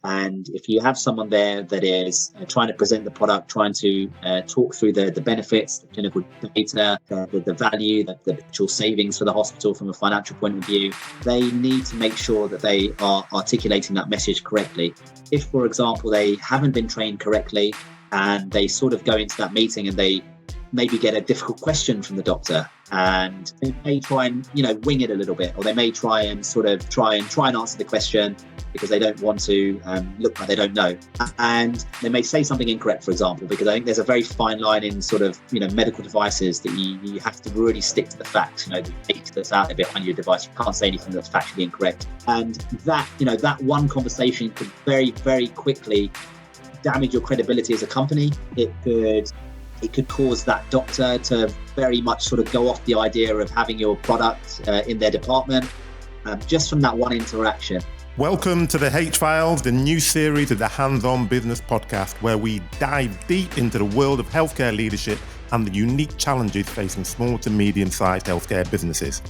And if you have someone there that is trying to present the product, trying to talk through the benefits, the clinical data, the value, the potential savings for the hospital from a financial point of view, they need to make sure that they are articulating that message correctly. If, for example, they haven't been trained correctly and they sort of go into that meeting and they maybe get a difficult question from the doctor, and they may try and wing it a little bit, or they may try and answer the question because they don't want to look like they don't know, and they may say something incorrect, for example, because I think there's a very fine line in sort of medical devices that you have to really stick to the facts. The data that's out there behind your device, you can't say anything that's factually incorrect, and that one conversation could very, very quickly damage your credibility as a company. It could cause that doctor to very much sort of go off the idea of having your product in their department, just from that one interaction. Welcome to the H-Files, the new series of the Hands-On Business podcast, where we dive deep into the world of healthcare leadership and the unique challenges facing small to medium-sized healthcare businesses.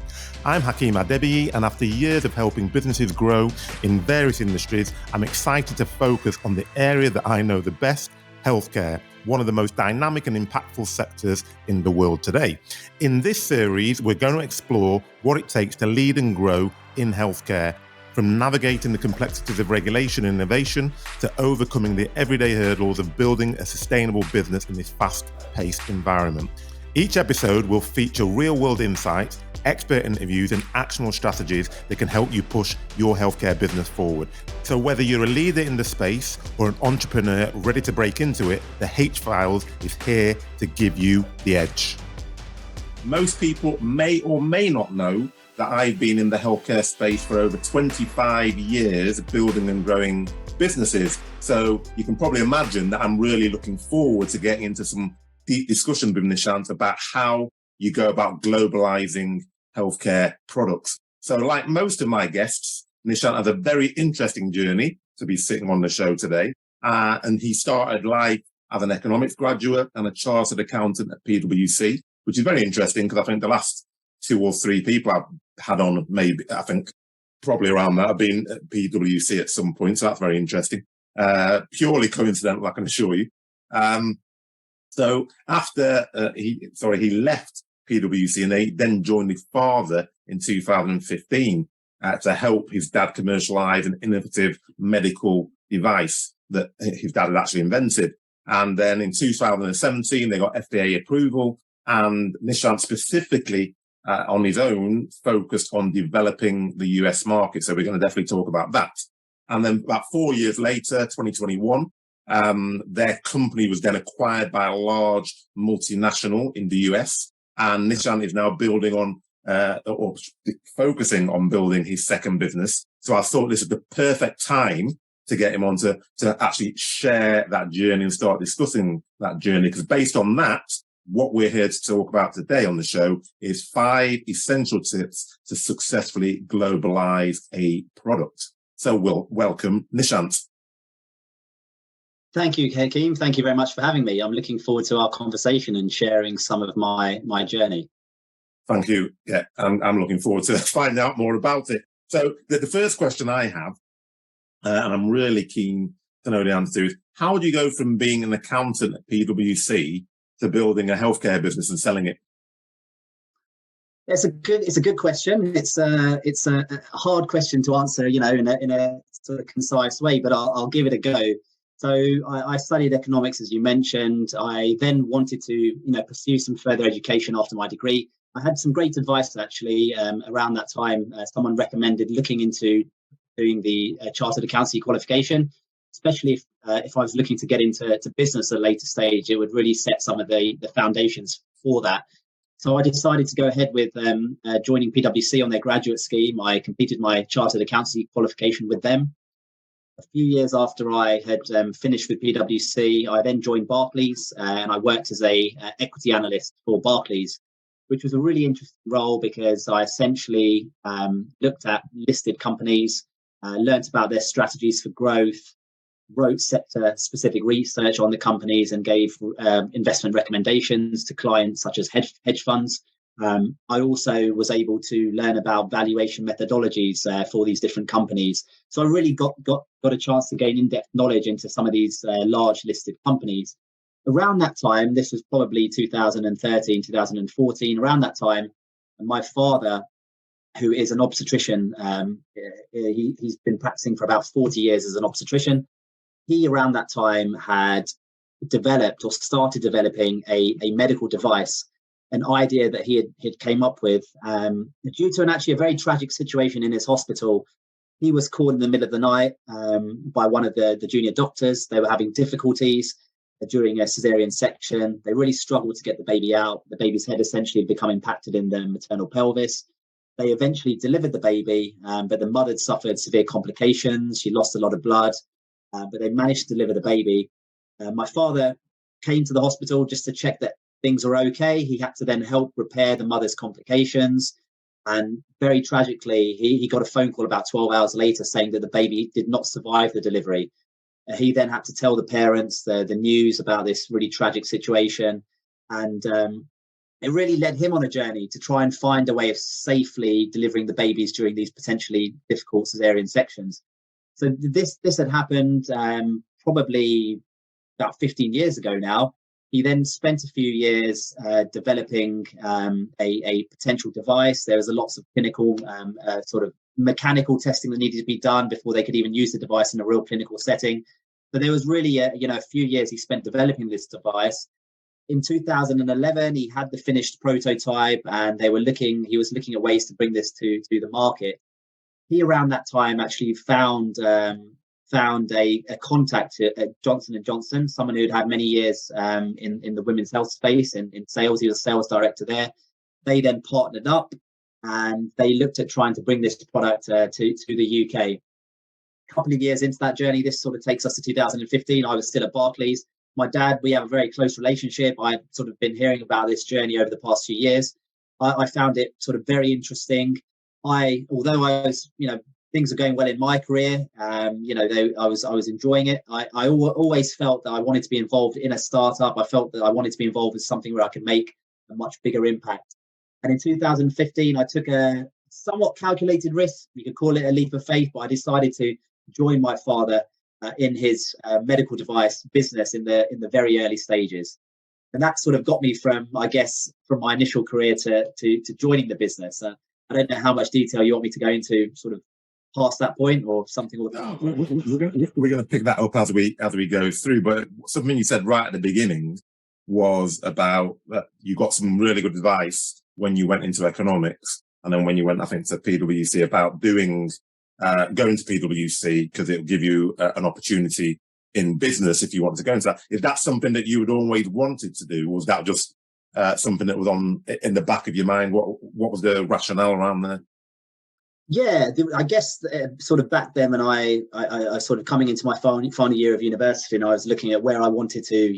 I'm Hakeem Adebiyi, and after years of helping businesses grow in various industries, I'm excited to focus on the area that I know the best, healthcare, one of the most dynamic and impactful sectors in the world today. In this series, we're going to explore what it takes to lead and grow in healthcare, from navigating the complexities of regulation and innovation to overcoming the everyday hurdles of building a sustainable business in this fast-paced environment. Each episode will feature real-world insights, expert interviews, and actionable strategies that can help you push your healthcare business forward. So whether you're a leader in the space or an entrepreneur ready to break into it, the H-Files is here to give you the edge. Most people may or may not know that I've been in the healthcare space for over 25 years, building and growing businesses. So you can probably imagine that I'm really looking forward to getting into some deep discussion with Nishant about how you go about globalizing healthcare products. So like most of my guests, Nishant has a very interesting journey to be sitting on the show today. And he started life as an economics graduate and a chartered accountant at PwC, which is very interesting because I think the last 2 or 3 people I've had on, maybe, I think probably around that, have been at PwC at some point. So that's very interesting. Purely coincidental, I can assure you. So after he left PwC and he then joined his father in 2015 to help his dad commercialize an innovative medical device that his dad had actually invented. And then in 2017, they got FDA approval, and Nishant specifically on his own focused on developing the US market. So we're going to definitely talk about that. And then about 4 years later, 2021, their company was then acquired by a large multinational in the US. And Nishant is now building on, or focusing on building his second business. So I thought this was the perfect time to get him on to actually share that journey and start discussing that journey. Because based on that, what we're here to talk about today on the show is 5 essential tips to successfully globalize a product. So we'll welcome Nishant. Thank you, Hakeem. Thank you very much for having me. I'm looking forward to our conversation and sharing some of my journey. Thank you. Yeah, I'm looking forward to finding out more about it. So the first question I have, and I'm really keen to know the answer to, is how do you go from being an accountant at PwC to building a healthcare business and selling it? It's a good question. It's a hard question to answer, in a sort of concise way, but I'll give it a go. So I studied economics, as you mentioned. I then wanted to, pursue some further education after my degree. I had some great advice, actually, around that time. Someone recommended looking into doing the chartered accountancy qualification, especially if I was looking to get into business at a later stage. It would really set some of the foundations for that. So I decided to go ahead with joining PwC on their graduate scheme. I completed my chartered accountancy qualification with them. A few years after I had finished with PwC, I then joined Barclays, and I worked as a equity analyst for Barclays, which was a really interesting role because I essentially looked at listed companies, learnt about their strategies for growth, wrote sector-specific research on the companies, and gave investment recommendations to clients such as hedge funds I also was able to learn about valuation methodologies for these different companies. So I really got a chance to gain in-depth knowledge into some of these large listed companies. Around that time, this was probably 2013, 2014, around that time, my father, who is an obstetrician, he's been practicing for about 40 years as an obstetrician. He, around that time, had developed or started developing a medical device, an idea that he had came up with due to a very tragic situation in his hospital. He was called in the middle of the night by one of the junior doctors. They were having difficulties during a cesarean section. They really struggled to get the baby out. The baby's head essentially had become impacted in the maternal pelvis. They eventually delivered the baby, but the mother had suffered severe complications. She lost a lot of blood, but they managed to deliver the baby. My father came to the hospital just to check that things were okay. He had to then help repair the mother's complications. And very tragically, he got a phone call about 12 hours later saying that the baby did not survive the delivery. He then had to tell the parents the news about this really tragic situation. And it really led him on a journey to try and find a way of safely delivering the babies during these potentially difficult cesarean sections. So this had happened probably about 15 years ago now. He then spent a few years developing a potential device. There was lots of clinical sort of mechanical testing that needed to be done before they could even use the device in a real clinical setting. But there was really a few years he spent developing this device. In 2011, he had the finished prototype, and he was looking at ways to bring this to the market. He, around that time, actually found a contact at Johnson & Johnson, someone who'd had many years in the women's health space in sales. He was a sales director there. They then partnered up, and they looked at trying to bring this product to the UK. A couple of years into that journey, this sort of takes us to 2015. I was still at Barclays. My dad, we have a very close relationship. I've sort of been hearing about this journey over the past few years. I found it sort of very interesting. Although I was, things are going well in my career. I was enjoying it. I always felt that I wanted to be involved in a startup. I felt that I wanted to be involved in something where I could make a much bigger impact. And in 2015, I took a somewhat calculated risk. You could call it a leap of faith, but I decided to join my father in his medical device business in the very early stages. And that sort of got me from my initial career to joining the business. I don't know how much detail you want me to go into sort of past that point or something. No, we're going to pick that up as we go through. But something you said right at the beginning was about that you got some really good advice when you went into economics, and then when you went, I think, to PwC about going to PwC because it'll give you an opportunity in business if you want to go into that. Is that something that you had always wanted to do, or was that just something that was in the back of your mind? What was the rationale around there? Yeah, I guess sort of back then when I sort of coming into my final year of university, and I was looking at where I wanted to,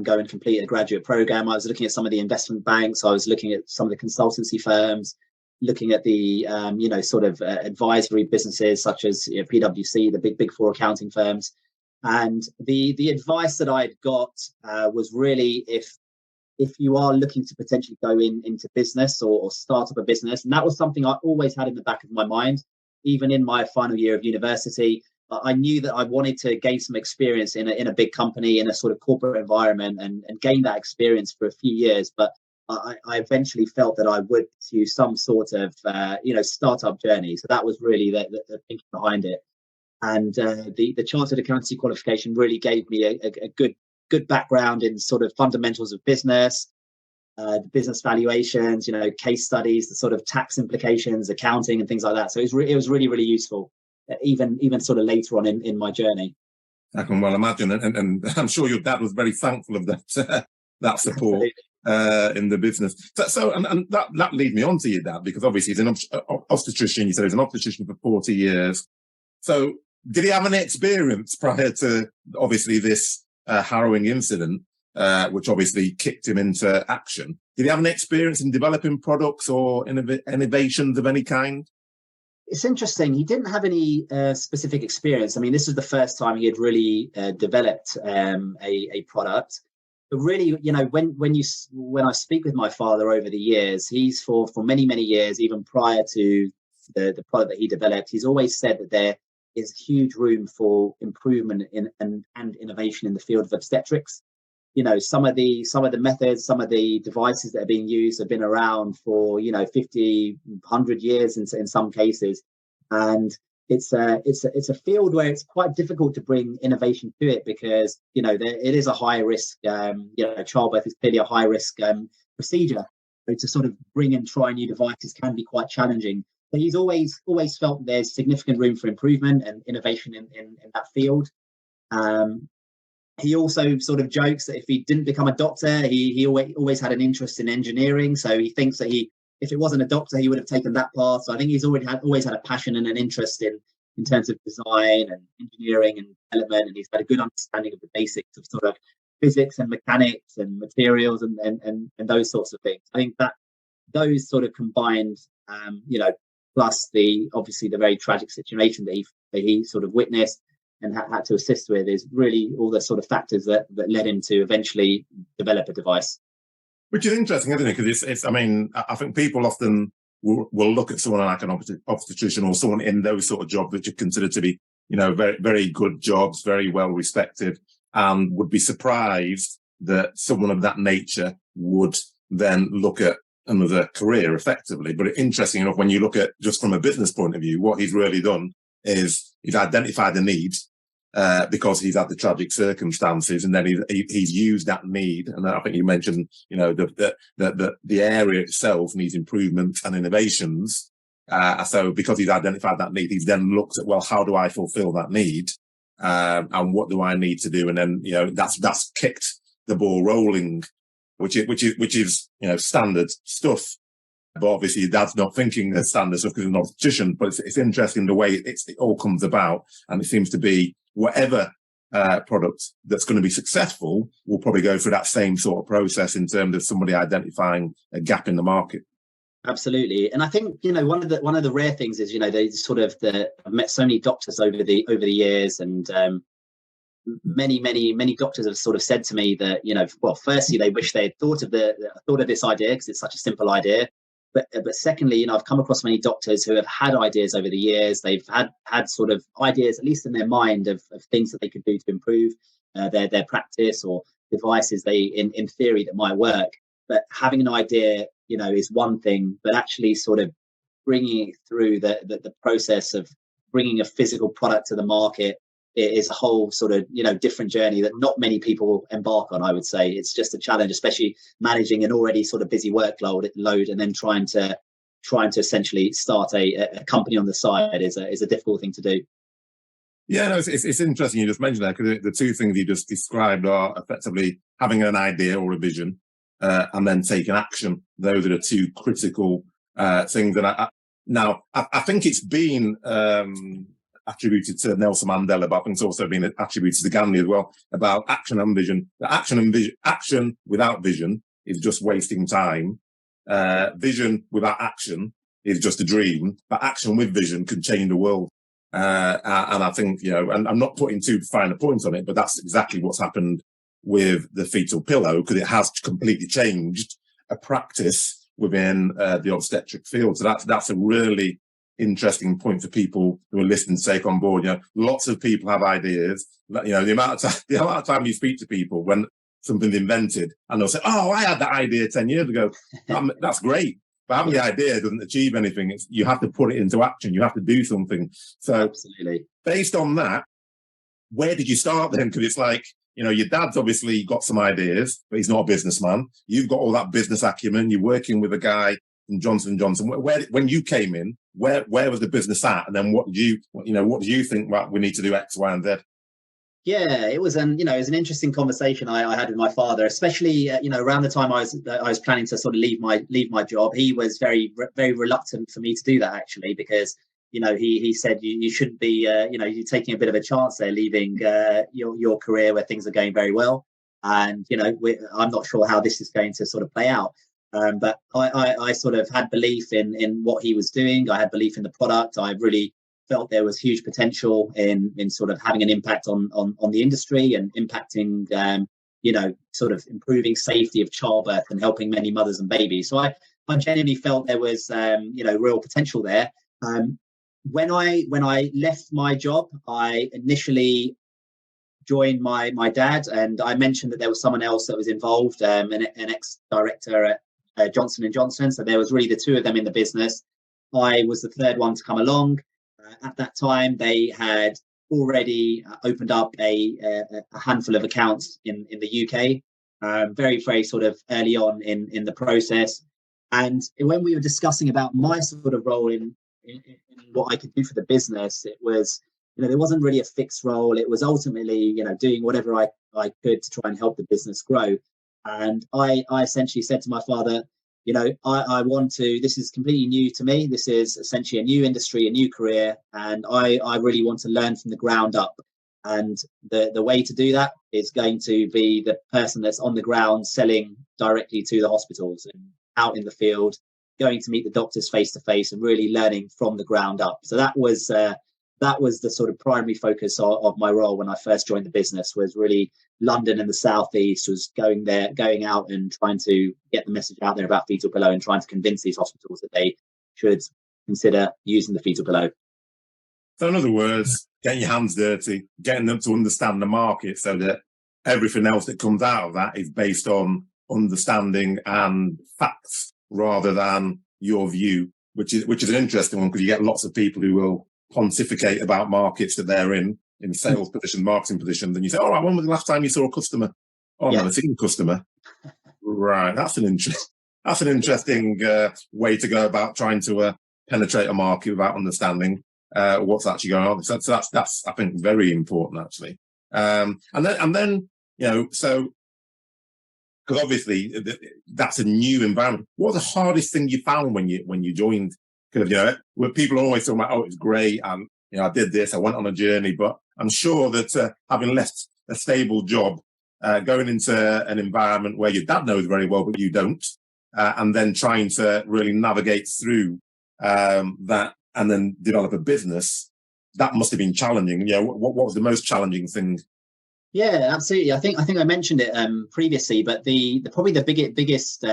go and complete a graduate program. I was looking at some of the investment banks. I was looking at some of the consultancy firms, looking at the, advisory businesses such as PwC, the big four accounting firms. And the advice that I'd got was really if you are looking to potentially go into business or start up a business, and that was something I always had in the back of my mind, even in my final year of university. I knew that I wanted to gain some experience in a big company, in a sort of corporate environment, and gain that experience for a few years. But I eventually felt that I would pursue some sort of, startup journey. So that was really the thinking behind it. And the chartered accountancy qualification really gave me a good background in sort of fundamentals of business, the business valuations, case studies, the sort of tax implications, accounting and things like that. So it was really, really useful, even sort of later on in my journey. I can well imagine. And I'm sure your dad was very thankful of that, that support in the business. So that leads me on to your dad, because obviously he's an obstetrician. You said he's an obstetrician for 40 years. So did he have any experience prior to obviously this harrowing incident, which obviously kicked him into action? Did he have any experience in developing products or innovations of any kind? It's interesting. He didn't have any specific experience. I mean, this was the first time he had really developed a product. But really, when I speak with my father over the years, he's for many years, even prior to the product that he developed, he's always said that there is huge room for improvement and innovation in the field of obstetrics. Some of the methods, some of the devices that are being used have been around for 50, 100 years in some cases, and it's a field where it's quite difficult to bring innovation to it, because it is a high risk. Childbirth is clearly a high risk procedure. So to sort of bring and try new devices can be quite challenging. But he's always felt there's significant room for improvement and innovation in that field. He also sort of jokes that if he didn't become a doctor, he always had an interest in engineering. So he thinks that if it wasn't a doctor, he would have taken that path. So I think he's always had a passion and an interest in terms of design and engineering and development, and he's had a good understanding of the basics of sort of physics and mechanics and materials and those sorts of things. I think that those sort of combined, plus obviously the very tragic situation that he sort of witnessed and had to assist with, is really all the sort of factors that led him to eventually develop a device. Which is interesting, isn't it? Because I think people often will look at someone like an obstetrician or someone in those sort of jobs which are considered to be, very, very good jobs, very well respected, and would be surprised that someone of that nature would then look at another career effectively. But interesting enough, when you look at just from a business point of view, what he's really done is he's identified the need, because he's had the tragic circumstances, and then he's used that need. And I think you mentioned, the area itself needs improvements and innovations. So because he's identified that need, he's then looked at, well, how do I fulfill that need? And what do I need to do? And then, that's kicked the ball rolling, which is, standard stuff. But obviously your dad's not thinking the standard stuff because he's an obstetrician, but it's interesting the way it all comes about. And it seems to be whatever product that's going to be successful will probably go through that same sort of process in terms of somebody identifying a gap in the market. Absolutely. And I think, one of the rare things is, I've met so many doctors over the years, and many doctors have sort of said to me that, firstly, they wish they had thought of this idea because it's such a simple idea. But secondly, I've come across many doctors who have had ideas over the years. They've had sort of ideas, at least in their mind, of things that they could do to improve their practice, or devices in theory that might work. But having an idea, is one thing, but actually sort of bringing it through the process of bringing a physical product to the market is a whole sort of, different journey that not many people embark on, I would say. It's just a challenge, especially managing an already sort of busy workload and then trying to essentially start a company on the side is a difficult thing to do. Yeah, no, it's interesting you just mentioned that, because the two things you just described are effectively having an idea or a vision, and then taking action. Those are the two critical things. And I think it's been attributed to Nelson Mandela, but I think it's also been attributed to Gandhi as well, about action and vision. Action without vision is just wasting time. Vision without action is just a dream, but action with vision can change the world. And I think, and I'm not putting too fine a point on it, but that's exactly what's happened with the fetal pillow, because it has completely changed a practice within the obstetric field. So that's a really interesting point for people who are listening to take on board. Lots of people have ideas. The amount of time you speak to people when something's invented, and they'll say, "Oh, I had that idea 10 years ago." That's great. But having the idea doesn't achieve anything. You have to put it into action. You have to do something. So absolutely. Based on that, where did you start then? Because it's like, your dad's obviously got some ideas, but he's not a businessman. You've got all that business acumen. You're working with a guy from Johnson & Johnson. When you came in, where was the business at? And then what do you think? Well, we need to do X, Y, and Z. Yeah, it was it was an interesting conversation I had with my father, especially around the time I was planning to sort of leave my job. He was very, very reluctant for me to do that, actually, because he said you shouldn't be you're taking a bit of a chance there, leaving your career where things are going very well, and I'm not sure how this is going to sort of play out. But I sort of had belief in what he was doing. I had belief in the product. I really felt there was huge potential in sort of having an impact on the industry and impacting sort of improving safety of childbirth and helping many mothers and babies. So I genuinely felt there was, real potential there. When I left my job, I initially joined my dad, and I mentioned that there was someone else that was involved, an ex-director at Johnson & Johnson. So there was really the two of them in the business. I was the third one to come along. At that time, they had already opened up a handful of accounts in the UK, very, very sort of early on in the process. And when we were discussing about my sort of role in what I could do for the business, it was, there wasn't really a fixed role. It was ultimately, doing whatever I could to try and help the business grow. And I essentially said to my father, I want to, this is completely new to me. This is essentially a new industry, a new career. And I really want to learn from the ground up. And the way to do that is going to be the person that's on the ground selling directly to the hospitals and out in the field, going to meet the doctors face to face and really learning from the ground up. So that was the sort of primary focus of my role when I first joined the business, was really London and the Southeast, was going out and trying to get the message out there about fetal pillow and trying to convince these hospitals that they should consider using the fetal pillow. So in other words, getting your hands dirty, getting them to understand the market so that everything else that comes out of that is based on understanding and facts rather than your view, which is an interesting one, because you get lots of people who will pontificate about markets that they're in sales positions, marketing positions, and you say, all right, when was the last time you saw a customer? Oh, I've never seen a customer. Right, that's an interesting way to go about trying to penetrate a market without understanding what's actually going on. So that's I think very important actually. And then so because obviously that's a new environment. What was the hardest thing you found when you joined? Because when people are always talking about, oh, it's great, and I did this, I went on a journey, but I'm sure that having left a stable job, going into an environment where your dad knows very well, but you don't, and then trying to really navigate through that and then develop a business, that must have been challenging. What was the most challenging thing? Yeah, absolutely. I think I mentioned it previously, but probably the biggest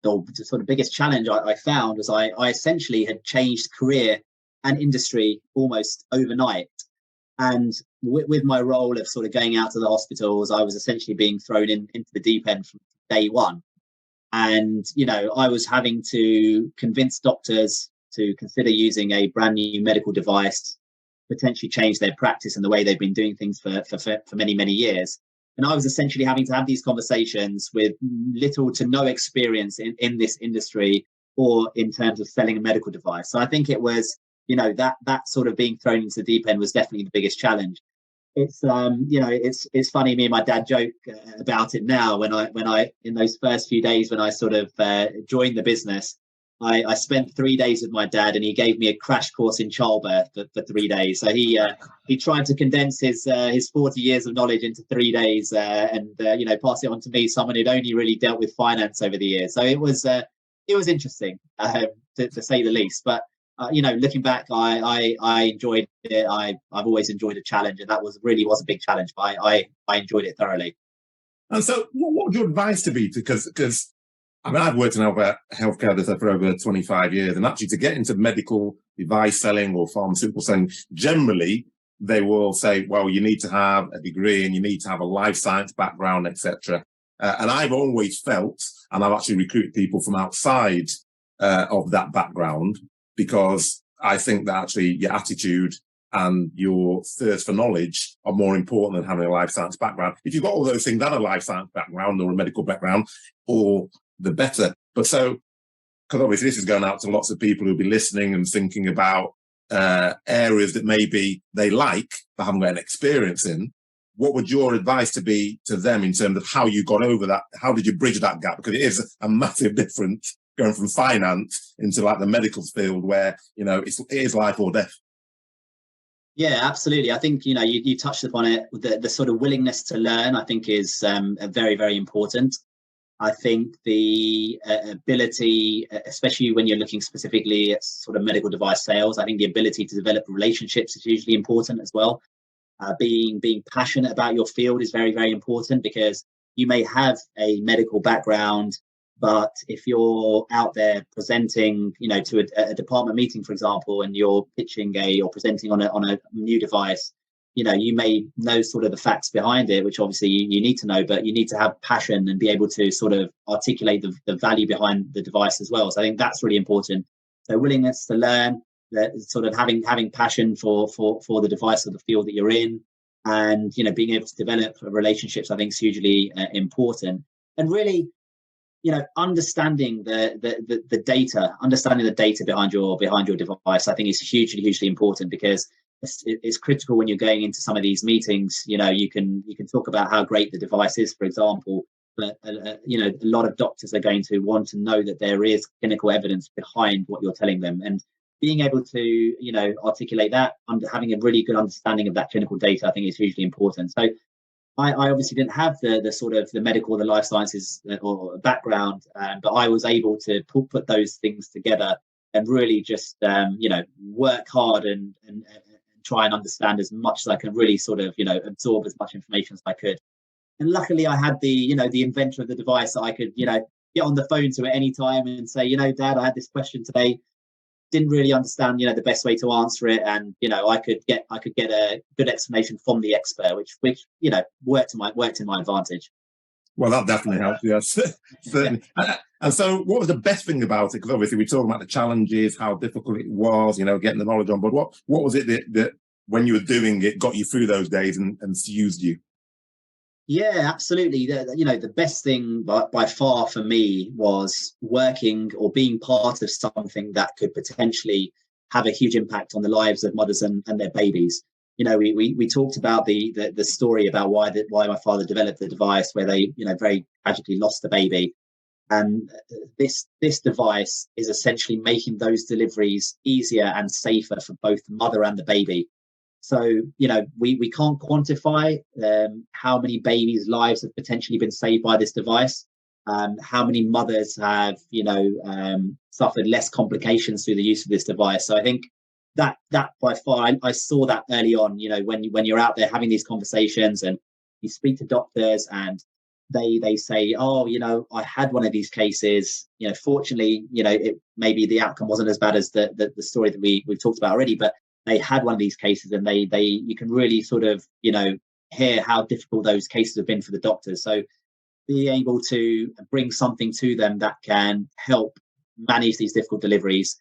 or the sort of biggest challenge I found was I essentially had changed career and industry almost overnight. And with my role of sort of going out to the hospitals, I was essentially being thrown into the deep end from day one. And, I was having to convince doctors to consider using a brand new medical device, potentially change their practice and the way they've been doing things for many, many years. And I was essentially having to have these conversations with little to no experience in this industry or in terms of selling a medical device. So I think it was, that sort of being thrown into the deep end was definitely the biggest challenge. It's, it's funny, me and my dad joke about it now when I in those first few days when I sort of joined the business, I spent 3 days with my dad, and he gave me a crash course in childbirth for 3 days. So he tried to condense his 40 years of knowledge into 3 days, and pass it on to me, someone who'd only really dealt with finance over the years. So it was interesting to say the least. But looking back, I enjoyed it. I've always enjoyed a challenge, and that was a big challenge. But I enjoyed it thoroughly. And so, what would your advice to be? Because I've worked in healthcare for over 25 years, and actually to get into medical device selling or pharmaceutical selling, generally they will say, well, you need to have a degree and you need to have a life science background, etc. And I've always felt, and I've actually recruited people from outside of that background, because I think that actually your attitude and your thirst for knowledge are more important than having a life science background. If you've got all those things and a life science background or a medical background, or the better. But so, because obviously this is going out to lots of people who'll be listening and thinking about areas that maybe they like but haven't got an experience in, what would your advice to be to them in terms of how you got over that? How did you bridge that gap? Because it is a massive difference going from finance into like the medical field where, it is life or death. Yeah, absolutely. I think, you touched upon it. The sort of willingness to learn, I think, is very, very important. I think the ability, especially when you're looking specifically at sort of medical device sales, I think the ability to develop relationships is hugely important as well. Being passionate about your field is very, very important, because you may have a medical background, but if you're out there presenting, to a department meeting, for example, and you're pitching or presenting on a new device, you may know sort of the facts behind it, which obviously you need to know, but you need to have passion and be able to sort of articulate the value behind the device as well. So I think that's really important. So willingness to learn, that sort of having passion for the device or the field that you're in, and being able to develop relationships, I think is hugely important. And really, understanding the data, behind your device, I think is hugely important, because it's critical when you're going into some of these meetings. You can talk about how great the device is, for example, but a lot of doctors are going to want to know that there is clinical evidence behind what you're telling them, and being able to articulate that, having a really good understanding of that clinical data, I think is hugely important. So I obviously didn't have the sort of the medical, the life sciences or background, but I was able to put those things together and really just work hard and try and understand as much as I can, really sort of absorb as much information as I could. And luckily, I had the inventor of the device that I could get on the phone to at any time and say, Dad, I had this question today. Didn't really understand the best way to answer it, and I could get a good explanation from the expert, which worked in my advantage. Well, that definitely helps, yes. Certainly. Yeah. And so what was the best thing about it? Because obviously we're talking about the challenges, how difficult it was, getting the knowledge on, but what was it that when you were doing it got you through those days and used you? Yeah, absolutely. The best thing by far for me was working or being part of something that could potentially have a huge impact on the lives of mothers and their babies. We talked about the story about why my father developed the device, where they very tragically lost the baby, and this device is essentially making those deliveries easier and safer for both the mother and the baby. So, we can't quantify how many babies' lives have potentially been saved by this device, how many mothers have, suffered less complications through the use of this device. So I think that by far, I saw that early on, when you're out there having these conversations and you speak to doctors and they say, oh, I had one of these cases, fortunately, maybe the outcome wasn't as bad as the story that we've talked about already, but they had one of these cases, and you can really sort of hear how difficult those cases have been for the doctors. So being able to bring something to them that can help manage these difficult deliveries,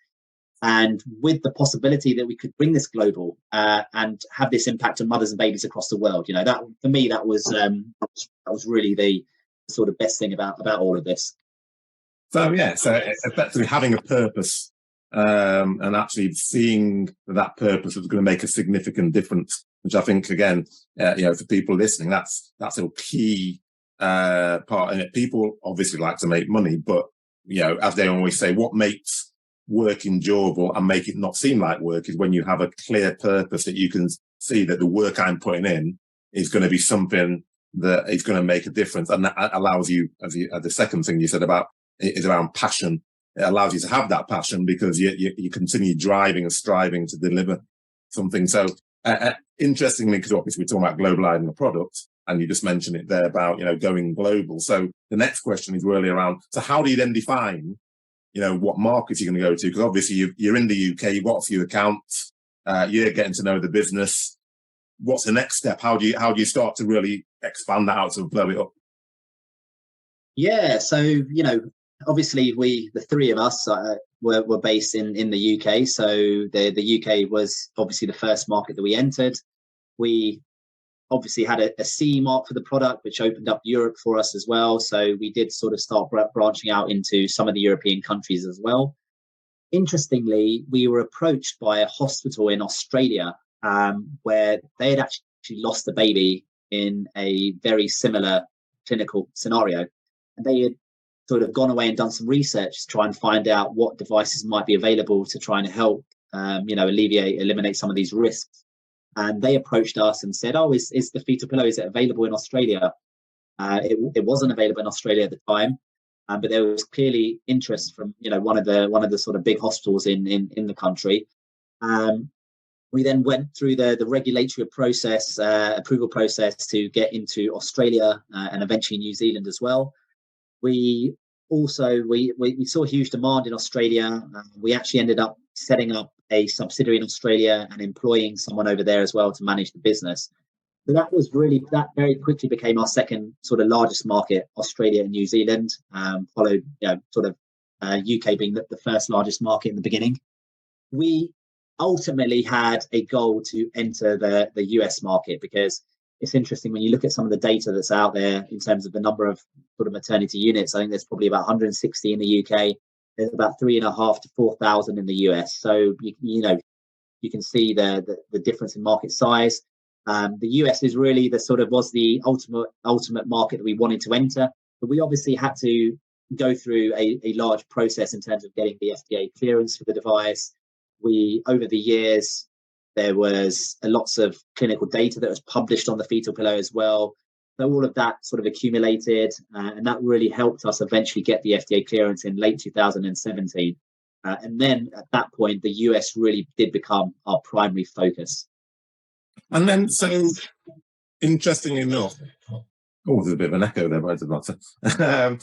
and with the possibility that we could bring this global and have this impact on mothers and babies across the world, that for me that was really the sort of best thing about all of this. So effectively having a purpose. And actually seeing that purpose was going to make a significant difference, which I think, again, for people listening, that's a key part. And people obviously like to make money, but as they always say, what makes work enjoyable and make it not seem like work is when you have a clear purpose that you can see that the work I'm putting in is going to be something that is going to make a difference, and that allows you, as the second thing you said about is around passion. It allows you to have that passion because you continue driving and striving to deliver something. So interestingly, because obviously we're talking about globalizing the product, and you just mentioned it there about going global. So the next question is really around, so how do you then define what markets you're going to go to? Because obviously you're in the UK, you've got a few accounts, you're getting to know the business. What's the next step? How do you start to really expand that out to blow it up? Yeah, so obviously, the three of us were based in the UK. So the UK was obviously the first market that we entered. We obviously had a CE mark for the product, which opened up Europe for us as well. So we did sort of start branching out into some of the European countries as well. Interestingly, we were approached by a hospital in Australia where they had actually lost a baby in a very similar clinical scenario. And they had sort of gone away and done some research to try and find out what devices might be available to try and help, eliminate some of these risks. And they approached us and said, "Oh, is the fetal pillow, is it available in Australia?" It wasn't available in Australia at the time, but there was clearly interest from one of the sort of big hospitals in the country. We then went through the regulatory process, approval process to get into Australia and eventually New Zealand as well. We also, we saw huge demand in Australia. We actually ended up setting up a subsidiary in Australia and employing someone over there as well to manage the business. So that very quickly became our second sort of largest market, Australia and New Zealand, followed UK being the first largest market in the beginning. We ultimately had a goal to enter the US market, because it's interesting when you look at some of the data that's out there in terms of the number of sort of maternity units. I think there's probably about 160 in the UK. There's about 3,500 to 4,000 in the US. So you can see the difference in market size. The US is really was the ultimate market that we wanted to enter, but we obviously had to go through a large process in terms of getting the FDA clearance for the device. Over the years, there was lots of clinical data that was published on the fetal pillow as well. So all of that sort of accumulated, and that really helped us eventually get the FDA clearance in late 2017. And then at that point, the US really did become our primary focus. And then, so interesting enough, there's a bit of an echo there, but I did not say.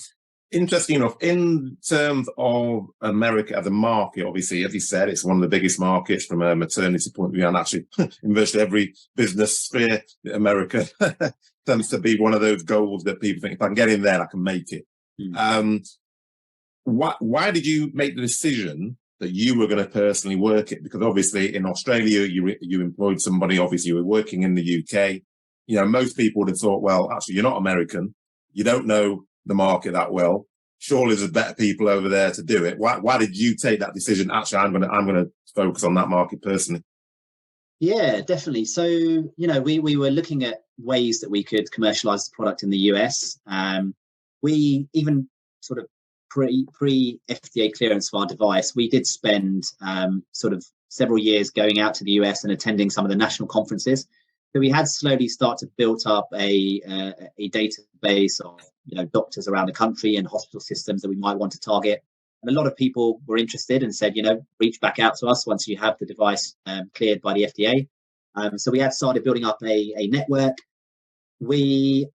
Interesting enough, in terms of America as a market, obviously, as you said, it's one of the biggest markets from a maternity point of view, and actually in virtually every business sphere, America tends to be one of those goals that people think, if I can get in there, I can make it. Why did you make the decision that you were going to personally work it? Because obviously in Australia, you employed somebody, obviously you were working in the UK. Most people would have thought, well, actually, you're not American. You don't know the market that well. Surely there's better people over there to do it. Why did you take that decision? Actually, I'm going to focus on that market personally. Yeah, definitely. So, we were looking at ways that we could commercialize the product in the US. We even sort of pre FDA clearance for our device, we did spend sort of several years going out to the US and attending some of the national conferences. So we had slowly start to build up a database of doctors around the country and hospital systems that we might want to target. And a lot of people were interested and said, reach back out to us once you have the device cleared by the FDA. So we had started building up a network. We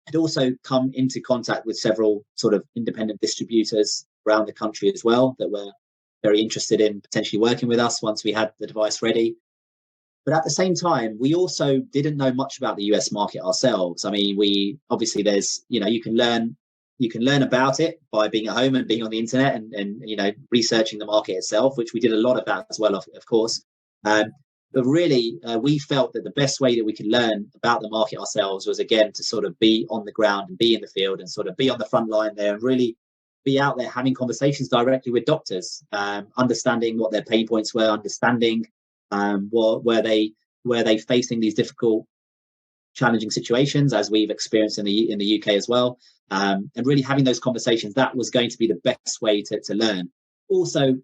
had also come into contact with several sort of independent distributors around the country as well that were very interested in potentially working with us once we had the device ready. But at the same time, we also didn't know much about the US market ourselves. I mean, there's, you can learn about it by being at home and being on the internet and researching the market itself, which we did a lot of that as well, of course. But really, we felt that the best way that we could learn about the market ourselves was, again, to sort of be on the ground and be in the field and sort of be on the front line there and really be out there having conversations directly with doctors, understanding what their pain points were, understanding were they facing these difficult, challenging situations, as we've experienced in the UK as well, and really having those conversations. That was going to be the best way to learn. Also,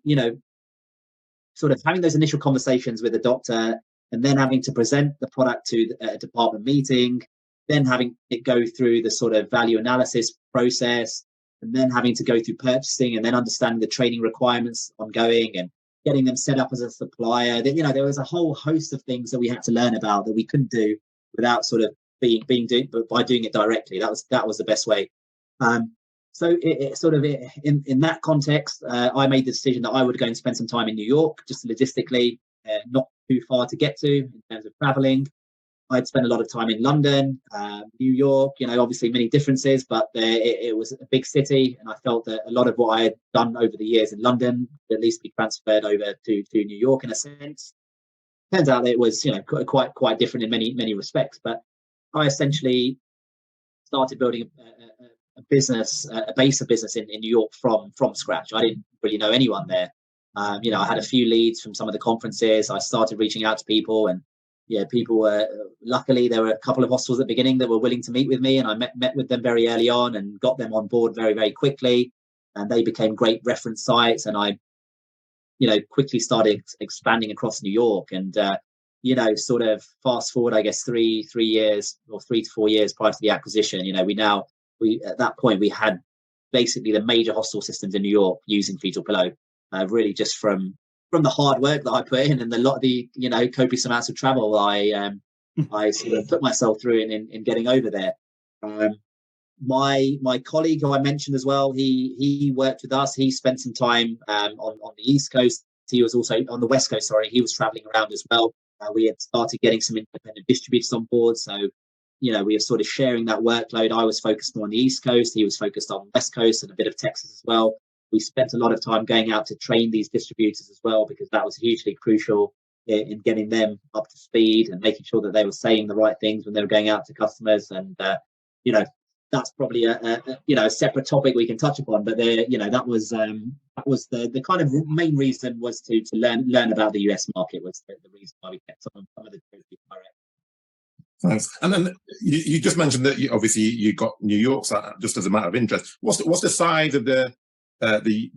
sort of having those initial conversations with the doctor and then having to present the product to a department meeting, then having it go through the sort of value analysis process, and then having to go through purchasing and then understanding the training requirements ongoing and getting them set up as a supplier. There was a whole host of things that we had to learn about that we couldn't do without sort of but by doing it directly. That was the best way. So in that context, I made the decision that I would go and spend some time in New York, just logistically, not too far to get to in terms of traveling. I'd spent a lot of time in London, New York, obviously many differences, but it was a big city. And I felt that a lot of what I had done over the years in London could at least be transferred over to New York in a sense. Turns out that it was, quite different in many respects. But I essentially started building a base of business in New York from scratch. I didn't really know anyone there. I had a few leads from some of the conferences. I started reaching out to people, and people were, luckily there were a couple of hospitals at the beginning that were willing to meet with me, and I met with them very early on and got them on board very, very quickly, and they became great reference sites. And I quickly started expanding across New York, and sort of fast forward, I guess 3 years or 3 to 4 years prior to the acquisition, we at that point we had basically the major hospital systems in New York using fetal pillow, really just from from the hard work that I put in and a lot of the, copious amounts of travel I sort of put myself through in getting over there. My colleague who I mentioned as well, he worked with us. He spent some time on the East Coast. He was also on the West Coast. Sorry, he was traveling around as well. We had started getting some independent distributors on board. So, we were sort of sharing that workload. I was focused more on the East Coast. He was focused on the West Coast and a bit of Texas as well. We spent a lot of time going out to train these distributors as well, because that was hugely crucial in getting them up to speed and making sure that they were saying the right things when they were going out to customers. And, that's probably a separate topic we can touch upon, but that was the kind of main reason was to learn about the US market was the reason why we kept some of the territory direct. Thanks. And then you just mentioned that you got New York, so just as a matter of interest. What's the size of the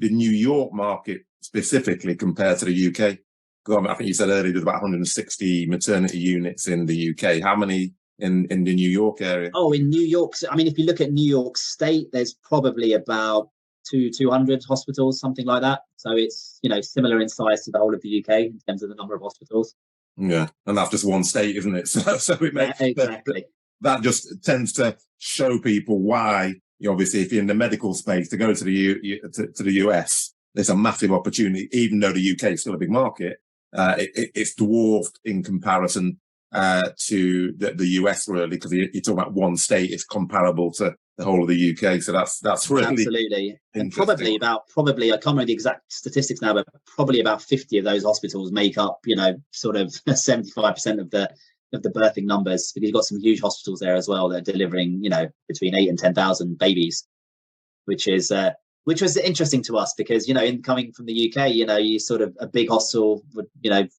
New York market specifically compared to the UK? Because I think you said earlier there's about 160 maternity units in the UK. How many in the New York area? Oh, in New York, I mean, if you look at New York State, there's probably about 200 hospitals, something like that. So it's similar in size to the whole of the UK in terms of the number of hospitals. Yeah, and that's just one state, isn't it? So it makes exactly. That just tends to show people why. Obviously, if you're in the medical space, to go to the US, there's a massive opportunity. Even though the UK is still a big market, it's dwarfed in comparison to the US, really, because you're talking about one state. It's comparable to the whole of the UK. So that's really absolutely. And probably I can't remember the exact statistics now, but probably about 50 of those hospitals make up sort of 75% of the birthing numbers, because you've got some huge hospitals there as well that are delivering between 8 and 10,000 babies, which was interesting to us because in coming from the UK, you sort of a big hospital would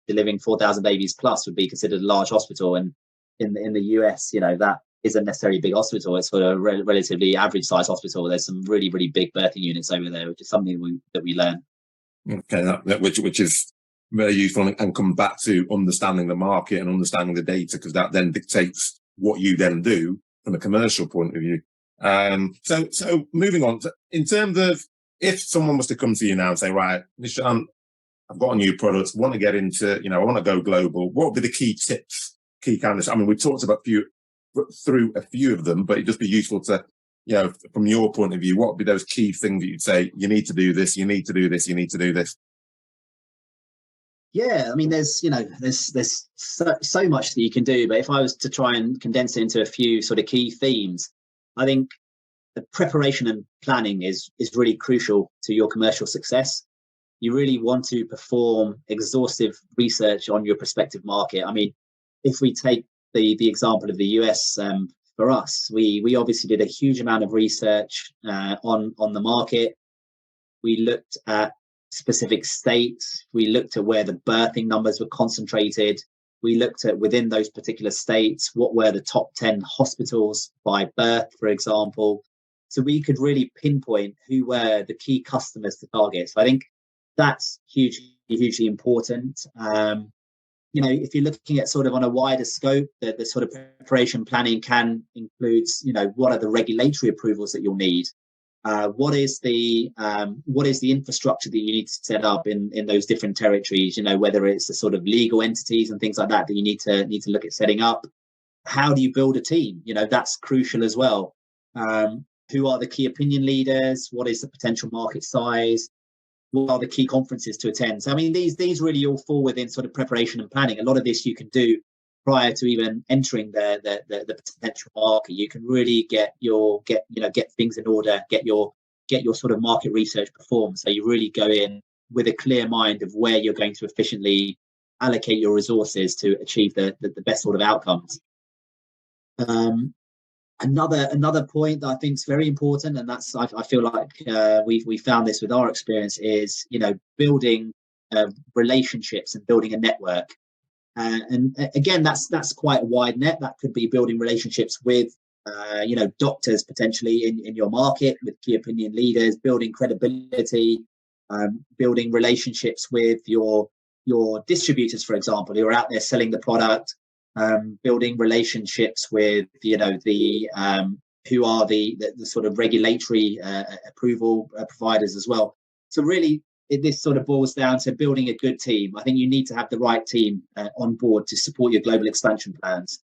delivering 4,000 babies plus would be considered a large hospital, and in the US that isn't necessarily a big hospital. It's sort of a relatively average size hospital. There's some really, really big birthing units over there, which is something that we learn. Okay, which is very useful, and come back to understanding the market and understanding the data, because that then dictates what you then do from a commercial point of view. So moving on, in terms of if someone was to come to you now and say, right, Nishant, I've got a new product, want to get into, I want to go global. What would be the key tips, key kind of, I mean, we talked about through a few of them, but it'd just be useful to, from your point of view, what would be those key things that you'd say, you need to do this, you need to do this, you need to do this? Yeah, I mean, there's so much that you can do, but if I was to try and condense it into a few sort of key themes, I think the preparation and planning is really crucial to your commercial success. You really want to perform exhaustive research on your prospective market. I mean, if we take the example of the US, for us, we obviously did a huge amount of research on the market. We looked at specific states. We looked at where the birthing numbers were concentrated. We looked at within those particular states, what were the top 10 hospitals by birth, for example. So we could really pinpoint who were the key customers to target. So I think that's hugely important. If you're looking at sort of on a wider scope, the sort of preparation planning can include, what are the regulatory approvals that you'll need? What is the infrastructure that you need to set up in those different territories? Whether it's the sort of legal entities and things like that you need to look at setting up. How do you build a team? That's crucial as well. Who are the key opinion leaders? What is the potential market size? What are the key conferences to attend? So I mean, these really all fall within sort of preparation and planning. A lot of this you can do prior to even entering the potential market. You can really get things in order, get your sort of market research performed. So you really go in with a clear mind of where you're going to efficiently allocate your resources to achieve the best sort of outcomes. Another point that I think is very important, and that's I feel like we found this with our experience, is building relationships and building a network. And again, that's quite a wide net. That could be building relationships with, doctors potentially in your market, with key opinion leaders, building credibility, building relationships with your distributors, for example, who are out there selling the product, building relationships with, who are the sort of regulatory approval providers as well. So really, this sort of boils down to building a good team. I think you need to have the right team on board to support your global expansion plans.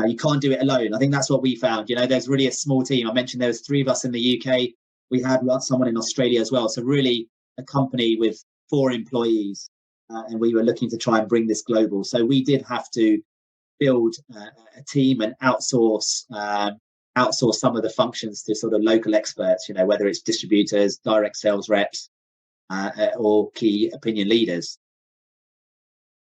You can't do it alone. I think that's what we found. There's really a small team. I mentioned there was 3 of us in the UK. We had someone in Australia as well. So really a company with 4 employees, and we were looking to try and bring this global. So we did have to build a team and outsource some of the functions to sort of local experts, whether it's distributors, direct sales reps, or key opinion leaders.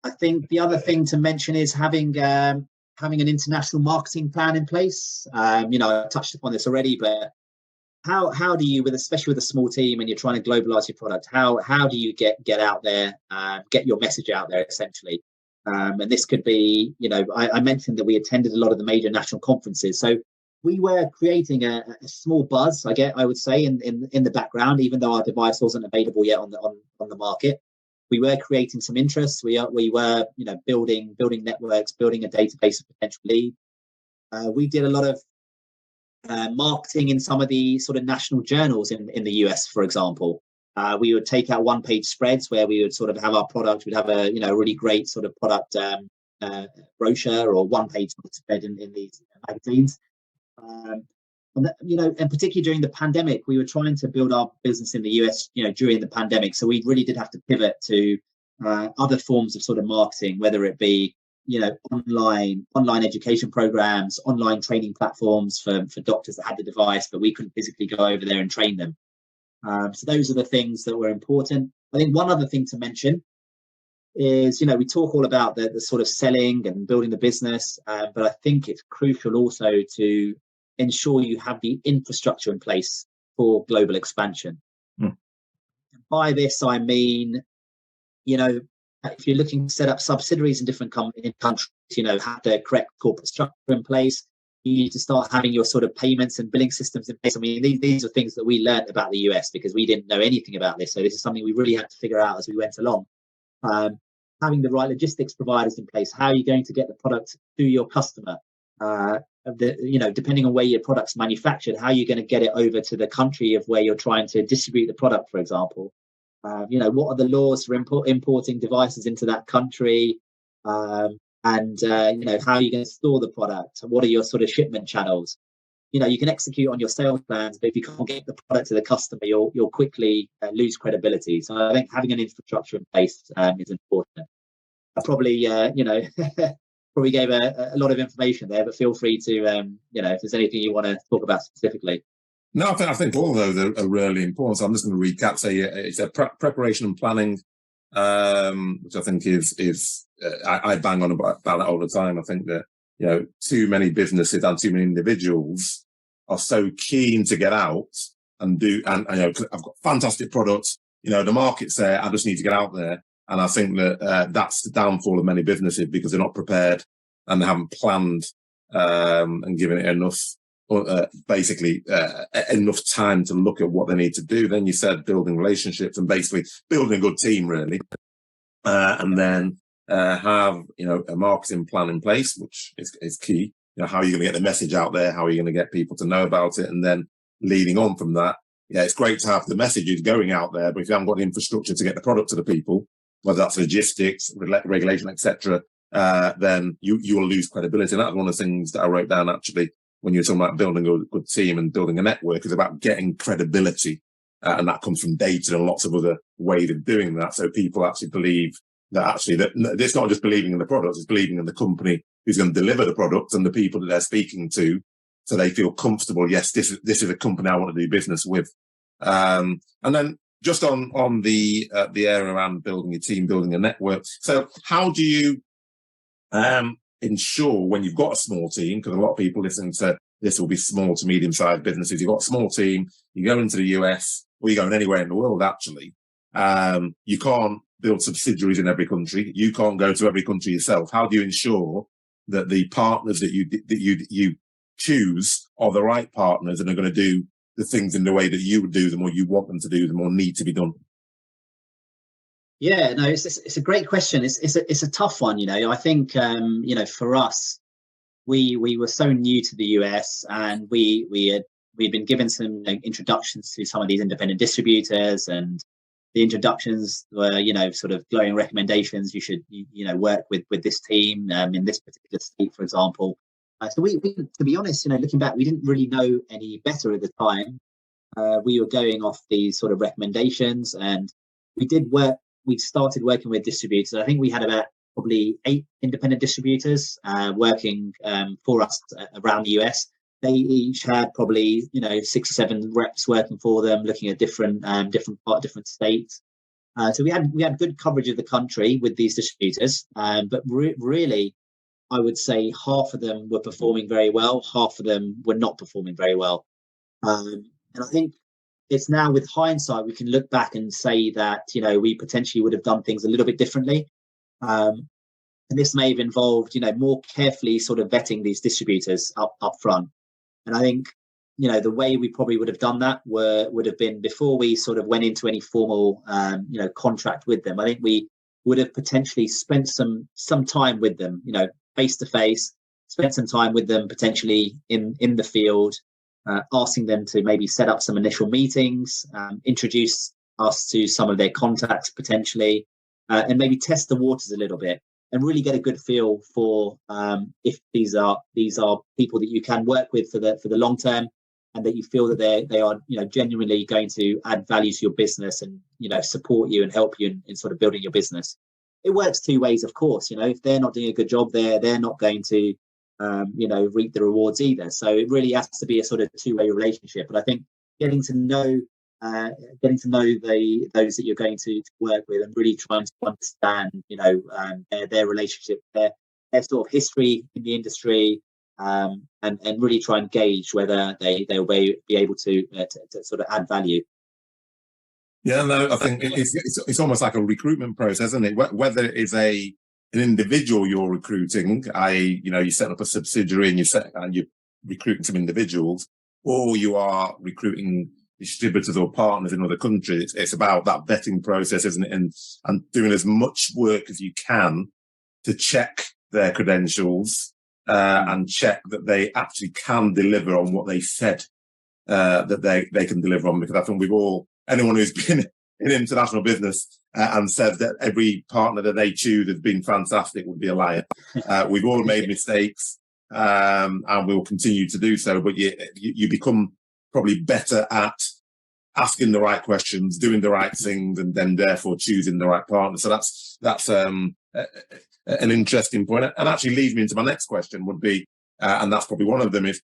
I think the other thing to mention is having an international marketing plan in place. I touched upon this already, but how do you, especially with a small team and you're trying to globalize your product, how do you get out there, get your message out there essentially? And this could be, I mentioned that we attended a lot of the major national conferences. So we were creating a small buzz, I would say, in the background, even though our device wasn't available yet on the market. We were creating some interest. We were building networks, building a database of potential leads. We did a lot of marketing in some of the sort of national journals in the US, for example. We would take out 1-page spreads where we would sort of have our product. We'd have a really great sort of product brochure or 1-page spread in these magazines. And particularly during the pandemic, we were trying to build our business in the US, during the pandemic. So we really did have to pivot to other forms of sort of marketing, whether it be, online education programs, online training platforms for doctors that had the device, but we couldn't physically go over there and train them. So those are the things that were important. I think one other thing to mention is, we talk all about the sort of selling and building the business, but I think it's crucial also to ensure you have the infrastructure in place for global expansion. By this, I mean, if you're looking to set up subsidiaries in different countries, have the correct corporate structure in place. You need to start having your sort of payments and billing systems in place. I mean, these are things that we learned about the US because we didn't know anything about this. So this is something we really had to figure out as we went along. Having the right logistics providers in place. How are you going to get the product to your customer? Depending on where your product's manufactured, how are you going to get it over to the country of where you're trying to distribute the product, for example? What are the laws for importing devices into that country? How are you going to store the product? What are your sort of shipment channels? You can execute on your sales plans, but if you can't get the product to the customer, you'll quickly lose credibility. So I think having an infrastructure in place is important. I probably, probably gave a lot of information there, but feel free to, if there's anything you want to talk about specifically. No, I think all of those are really important. So I'm just going to recap. Say it's a preparation and planning, which I think is I bang on about that all the time. I think that too many businesses and too many individuals are so keen to get out and do. And I've got fantastic products. The market's there. I just need to get out there. And I think that that's the downfall of many businesses because they're not prepared and they haven't planned and given it enough. Enough time to look at what they need to do. Then you said building relationships and basically building a good team, really, and then have a marketing plan in place, which is key. How are you going to get the message out there? How are you going to get people to know about it? And then leading on from that, it's great to have the messages going out there, but if you haven't got the infrastructure to get the product to the people, whether that's logistics, regulation, etc., then you will lose credibility. And that's one of the things that I wrote down actually. When you're talking about building a good team and building a network, is about getting credibility. And that comes from data and lots of other ways of doing that. So people actually believe that it's not just believing in the product, it's believing in the company who's going to deliver the product and the people that they're speaking to. So they feel comfortable. Yes, this is a company I want to do business with. And then just on the area around building a team, building a network. So how do you, ensure when you've got a small team, because a lot of people listening to this will be small to medium-sized businesses. You've got a small team, you go into the US, or you're going anywhere in the world, actually. You can't build subsidiaries in every country. You can't go to every country yourself. How do you ensure that the partners that you choose are the right partners and are going to do the things in the way that you would do them or you want them to do them or need to be done? Yeah, no, it's a great question. It's a tough one. I think for us, we were so new to the US, and we'd been given some introductions to some of these independent distributors, and the introductions were, sort of glowing recommendations. You should, work with this team in this particular state, for example. So we, to be honest, looking back, we didn't really know any better at the time. We were going off these sort of recommendations, and we did work. We started working with distributors. I think we had about probably 8 independent distributors working for us around the US. They each had probably 6 or 7 reps working for them, looking at different states. So we had good coverage of the country with these distributors, but really, I would say half of them were performing very well, half of them were not performing very well. And I think it's now, with hindsight, we can look back and say that we potentially would have done things a little bit differently. And this may have involved more carefully sort of vetting these distributors up front. And I think the way we probably would have done that would have been before we sort of went into any formal contract with them. I think we would have potentially spent some time with them, face to face, spent some time with them potentially in the field, asking them to maybe set up some initial meetings, introduce us to some of their contacts potentially, and maybe test the waters a little bit and really get a good feel for if these are people that you can work with for the long term, and that you feel that they are genuinely going to add value to your business and support you and help you in sort of building your business. It works 2 ways, of course. If they're not doing a good job there, they're not going to reap the rewards either. So it really has to be a sort of 2-way relationship. But I think getting to know those that you're going to work with, and really trying to understand their relationship, their sort of history in the industry, and really try and gauge whether they'll be able to sort of add value. Yeah, no, I think it's almost like a recruitment process, isn't it? Whether it's an individual you're recruiting, i.e., you set up a subsidiary and you're recruiting some individuals, or you are recruiting distributors or partners in other countries. It's about that vetting process, isn't it? And doing as much work as you can to check their credentials and check that they actually can deliver on what they said that they can deliver on. Because I think anyone who's been in international business and says that every partner that they choose has been fantastic would be a liar. We've all made mistakes, and we'll continue to do so. But you become probably better at asking the right questions, doing the right things, and then therefore choosing the right partner. So that's an interesting point, and actually leads me into my next question would be, and that's probably one of them, is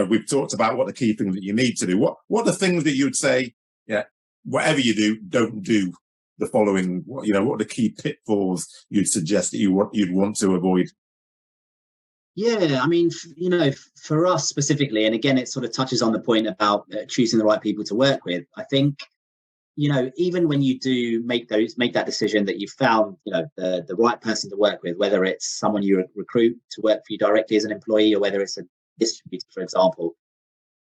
we've talked about what the key things that you need to do. What are the things that you would say? Whatever you do, don't do the following. What are the key pitfalls you'd suggest that you'd want to avoid? Yeah, I mean, for us specifically, and again, it sort of touches on the point about choosing the right people to work with. I think, even when you do make that decision that you found, the right person to work with, whether it's someone you recruit to work for you directly as an employee, or whether it's a distributor, for example,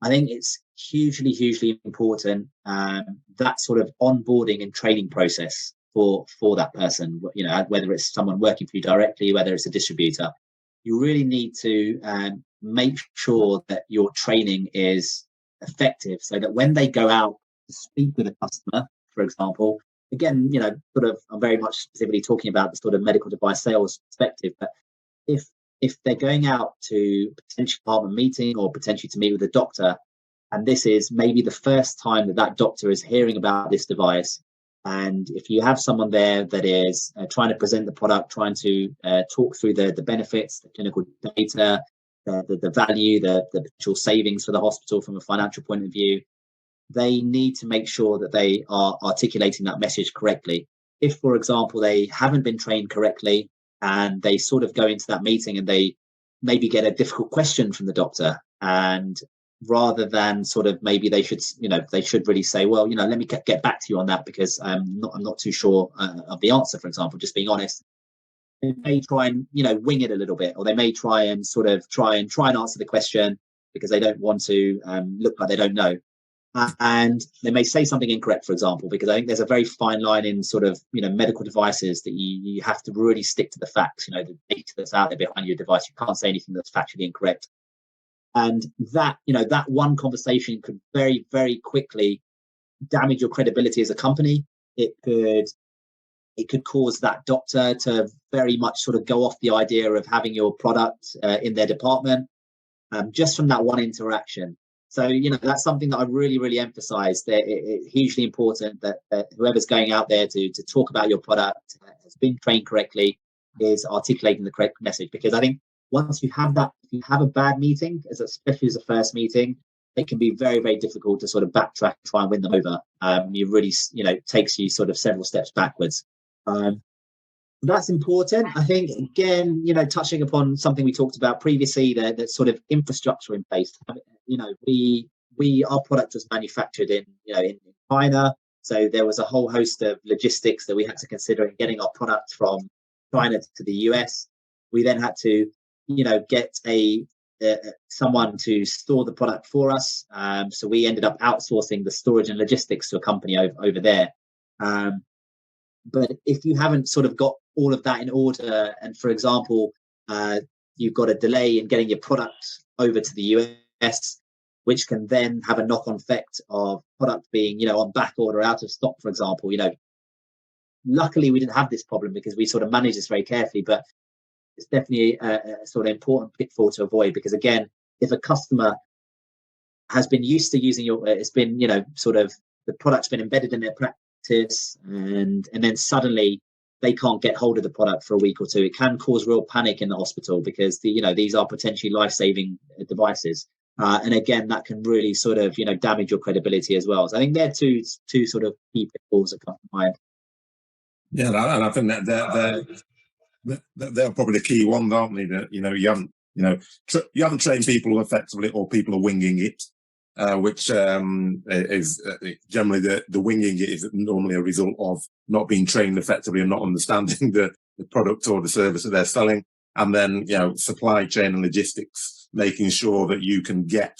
I think it's hugely, hugely important that sort of onboarding and training process for that person. Whether it's someone working for you directly, whether it's a distributor, you really need to make sure that your training is effective, so that when they go out to speak with a customer, for example, again, I'm very much specifically talking about the sort of medical device sales perspective, but if they're going out to potentially department meeting or potentially to meet with a doctor, and this is maybe the first time that doctor is hearing about this device, and if you have someone there that is trying to present the product, trying to talk through the benefits, the clinical data, the value, the potential savings for the hospital from a financial point of view, they need to make sure that they are articulating that message correctly. If, for example, they haven't been trained correctly, and they sort of go into that meeting and they maybe get a difficult question from the doctor, and rather than sort of maybe they should really say, well, let me get back to you on that because I'm not too sure of the answer, for example, just being honest. They may try and wing it a little bit, or they may try and answer the question because they don't want to look like they don't know. And they may say something incorrect, for example, because I think there's a very fine line in sort of, medical devices that you have to really stick to the facts, the data that's out there behind your device. You can't say anything that's factually incorrect. And that one conversation could very, very quickly damage your credibility as a company, it could cause that doctor to very much sort of go off the idea of having your product in their department, just from that one interaction. So, that's something that I really, really emphasize, that it's hugely important that whoever's going out there to talk about your product has been trained correctly, is articulating the correct message. Because I think once you have that, if you have a bad meeting, especially as a first meeting, it can be very, very difficult to sort of backtrack and try and win them over. You really, takes you sort of several steps backwards. That's important. I think, again, touching upon something we talked about previously, that sort of infrastructure in place. Our product was manufactured in China, so there was a whole host of logistics that we had to consider in getting our product from China to the US. We then had to, get someone to store the product for us. So we ended up outsourcing the storage and logistics to a company over there. But if you haven't sort of got all of that in order, and for example, you've got a delay in getting your product over to the US, which can then have a knock-on effect of product being, on back order, out of stock, for example. Luckily we didn't have this problem because we sort of managed this very carefully, but it's definitely a sort of important pitfall to avoid, because again, if a customer has been used to using it's been, sort of the product's been embedded in their practice, and then suddenly they can't get hold of the product for a week or two, it can cause real panic in the hospital, because these are potentially life-saving devices. And again, that can really sort of, damage your credibility as well. So I think they're two sort of key pitfalls that come to mind. Yeah, and I think that they're probably the key ones, aren't they? That you haven't trained people effectively, or people are winging it, which is generally the winging it is normally a result of not being trained effectively and not understanding the product or the service that they're selling. And then, supply chain and logistics, making sure that you can get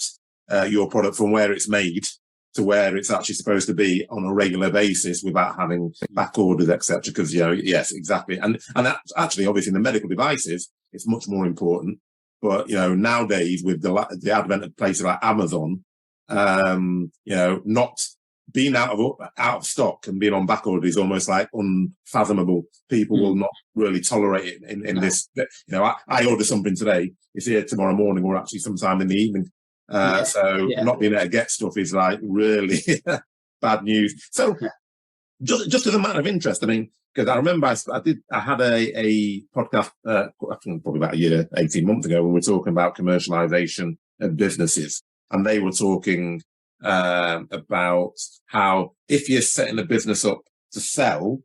your product from where it's made to where it's actually supposed to be on a regular basis without having back orders, etc. Because, yes, exactly. And that actually, obviously, in the medical devices, it's much more important. But, nowadays, with the advent of places like Amazon, not being out of stock and being on back order is almost like unfathomable. People will not really tolerate it in this. I order something today, it's here tomorrow morning, or actually sometime in the evening. Not being able to get stuff is like really bad news. So just as a matter of interest, I mean, because I remember I had a podcast probably about a year, 18 months ago, when we were talking about commercialization of businesses, and they were talking about how if you're setting a business up to sell,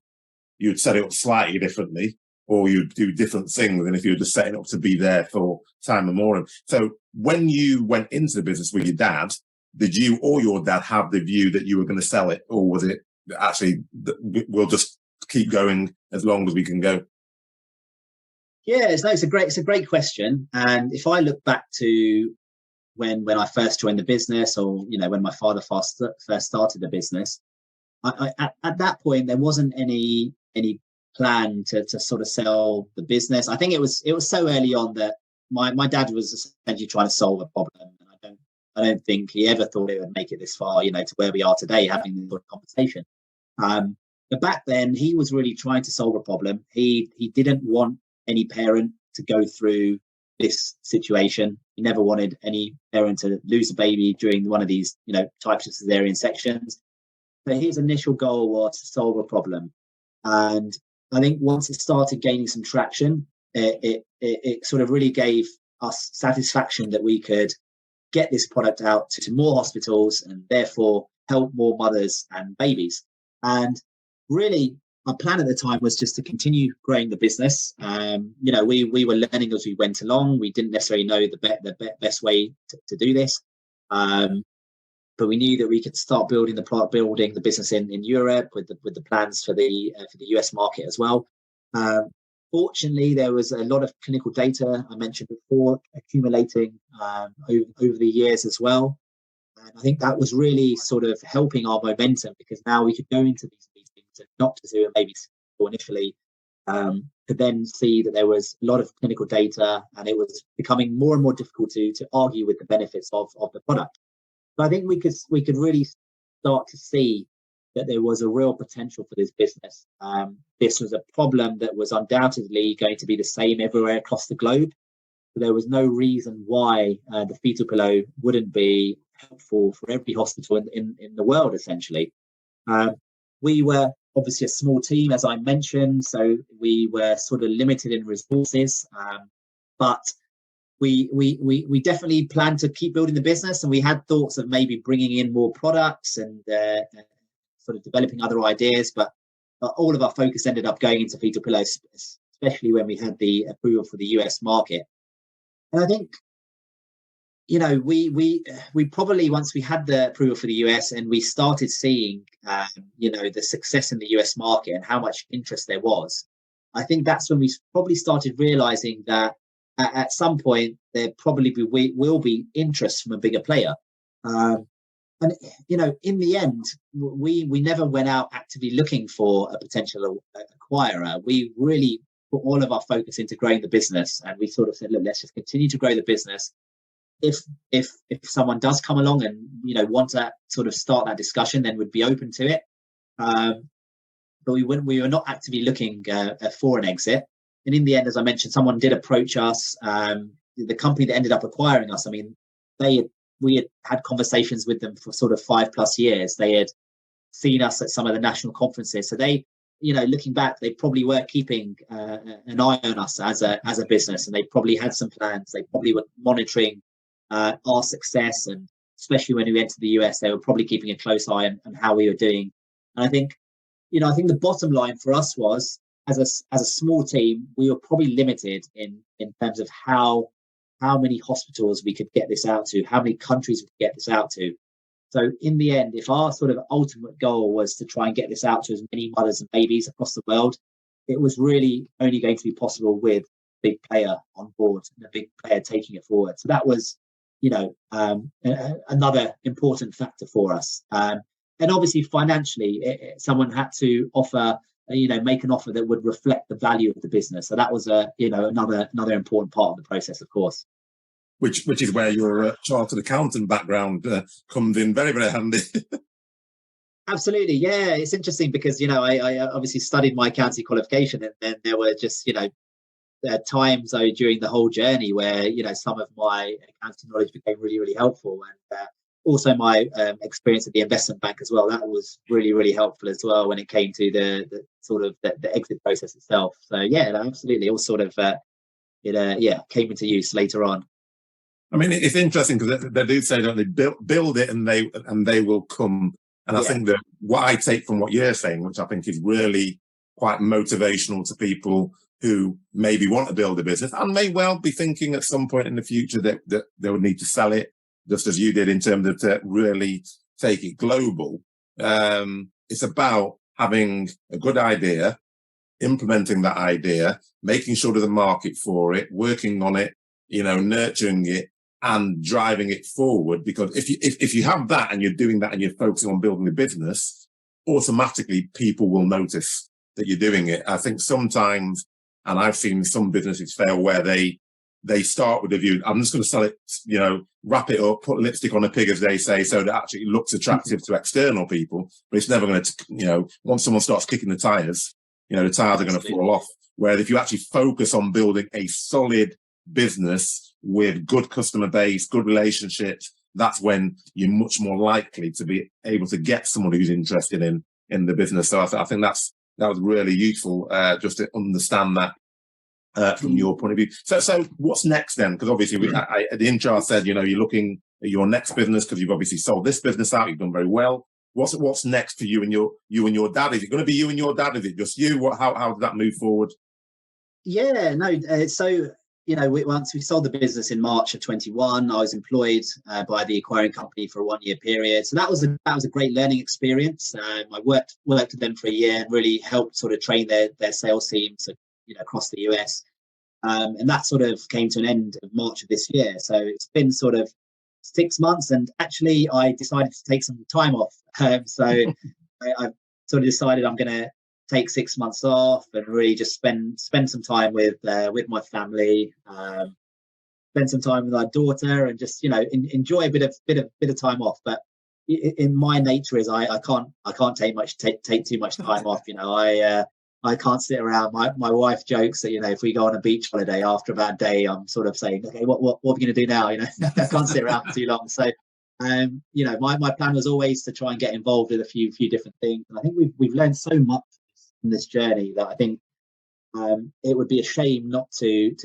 you'd set it up slightly differently, or you'd do different things than if you were just setting up to be there for time memorial. So when you went into the business with your dad, did you or your dad have the view that you were going to sell it, or was it actually we'll just keep going as long as we can go? Yeah, it's a great question. And if I look back to when I first joined the business, or when my father first started the business, at that point there wasn't any plan to sort of sell the business. I think it was so early on that my dad was essentially trying to solve a problem, and I don't think he ever thought it would make it this far, to where we are today, having this sort of conversation. But back then he was really trying to solve a problem. He didn't want any parent to go through this situation. He never wanted any parent to lose a baby during one of these, types of cesarean sections. But his initial goal was to solve a problem. And I think once it started gaining some traction, it sort of really gave us satisfaction that we could get this product out to more hospitals and therefore help more mothers and babies. And really, our plan at the time was just to continue growing the business. We were learning as we went along. We didn't necessarily know the best way to do this. But we knew that we could start building the business in Europe with the plans for the US market as well. Fortunately, there was a lot of clinical data I mentioned before accumulating over the years as well. And I think that was really sort of helping our momentum, because now we could go into these meetings, and doctors who were maybe initially could then see that there was a lot of clinical data, and it was becoming more and more difficult to argue with the benefits of the product. But I think we could really start to see that there was a real potential for this business. This was a problem that was undoubtedly going to be the same everywhere across the globe. So there was no reason why the fetal pillow wouldn't be helpful for every hospital in the world, essentially. We were obviously a small team, as I mentioned, so we were sort of limited in resources, but we definitely planned to keep building the business, and we had thoughts of maybe bringing in more products and sort of developing other ideas, but all of our focus ended up going into fetal pillows, especially when we had the approval for the US market. And I think, we probably, once we had the approval for the US and we started seeing, the success in the US market and how much interest there was, I think that's when we probably started realizing that at some point there probably will be interest from a bigger player. And, in the end, we never went out actively looking for a potential acquirer. We really put all of our focus into growing the business. And we sort of said, look, let's just continue to grow the business. If someone does come along and, want to sort of start that discussion, then we'd be open to it. But we were not actively looking for an exit. And in the end, as I mentioned, someone did approach us. The company that ended up acquiring us, I mean, we had conversations with them for sort of 5+ years. They had seen us at some of the national conferences. So they, looking back, they probably were keeping an eye on us as a business, and they probably had some plans. They probably were monitoring our success, and especially when we entered the US, they were probably keeping a close eye on how we were doing. And I think the bottom line for us was, as a small team, we were probably limited in terms of how many hospitals we could get this out to, how many countries we could get this out to. So in the end, if our sort of ultimate goal was to try and get this out to as many mothers and babies across the world, it was really only going to be possible with a big player on board and a big player taking it forward. So that was, another important factor for us. And obviously financially, someone had to offer, make an offer that would reflect the value of the business. So that was another important part of the process, of course. Which is where your chartered accountant background comes in very, very handy. Absolutely, yeah. It's interesting because I obviously studied my accounting qualification, and then there were just times during the whole journey where some of my accounting knowledge became really, really helpful, and also my experience at the investment bank as well. That was really, really helpful as well when it came to the sort of the exit process itself. So yeah, absolutely, it all sort of came into use later on. I mean, it's interesting because they do say, don't they, build it and they will come. And I think that what I take from what you're saying, which I think is really quite motivational to people who maybe want to build a business and may well be thinking at some point in the future that they would need to sell it, just as you did in terms of to really take it global. It's about having a good idea, implementing that idea, making sure there's a market for it, working on it, nurturing it and driving it forward. Because if you have that and you're doing that and you're focusing on building a business, automatically people will notice that you're doing it. I think sometimes, and I've seen some businesses fail where they start with the view, I'm just going to sell it, wrap it up, put lipstick on a pig, as they say, so that actually it looks attractive to external people. But it's never going to, once someone starts kicking the tires, the tires are going to fall off. Whereas if you actually focus on building a solid business with good customer base, good relationships, that's when you're much more likely to be able to get someone who's interested in the business. So I think that was really useful, just to understand that from your point of view. So what's next then? Because obviously, at the intro I said, you're looking at your next business because you've obviously sold this business out. You've done very well. What's next for you and your dad? Is it going to be you and your dad? Is it just you? How does that move forward? Yeah, no. So once we sold the business in March of 21, I was employed by the acquiring company for a 1-year period. So that was a great learning experience. I worked with them for a year and really helped sort of train their sales teams, across the US. And that sort of came to an end of March of this year. So it's been sort of 6 months, and actually I decided to take some time off. So I sort of decided I'm going to take 6 months off and really just spend some time with my family, spend some time with our daughter, and just enjoy a bit of time off. But in my nature is I can't take too much time off. I can't sit around. My wife jokes that, if we go on a beach holiday after a bad day, I'm sort of saying, okay, what are we going to do now? I can't sit around for too long. So, my plan was always to try and get involved with a few different things. And I think we've learned so much from this journey that I think it would be a shame not to